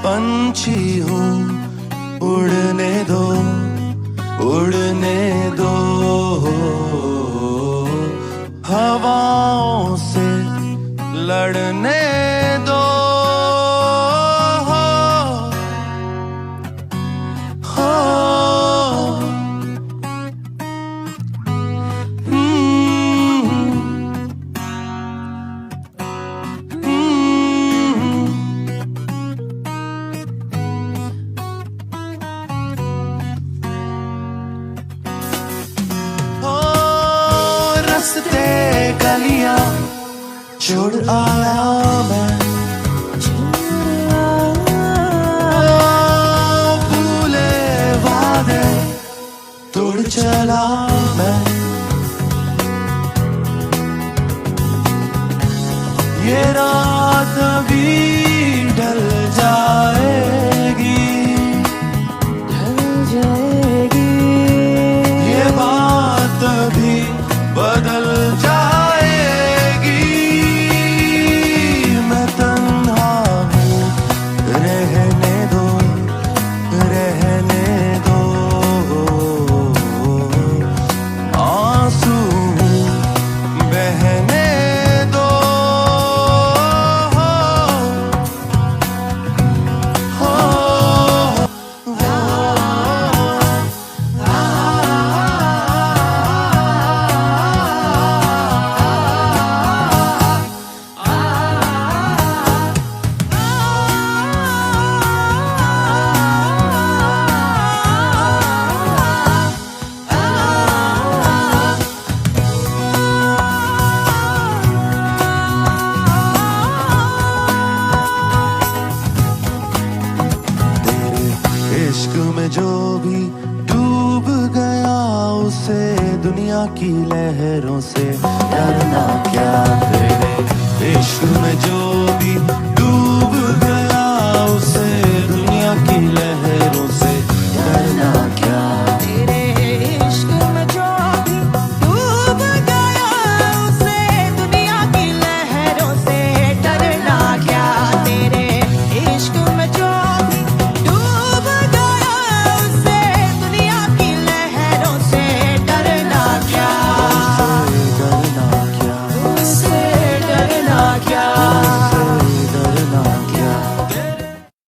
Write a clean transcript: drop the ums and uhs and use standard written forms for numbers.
पंछी हूँ, उड़ने दो, उड़ने दो। हवाओं से लड़ने दो। रास्ते गलियां छोड़ आया मैं, भूले वादे तोड़ चला मैं। ये रात भी ढल जाएगी, ढल जाएगी। ये बात भी बदल जाएगी। मैं तन्हा हूँ, रहने दो, रहने दो। आंसू बहने दो। इश्क में जो भी डूब गया, उसे दुनिया की लहरों से डरना क्या। तेरे इश्क में जो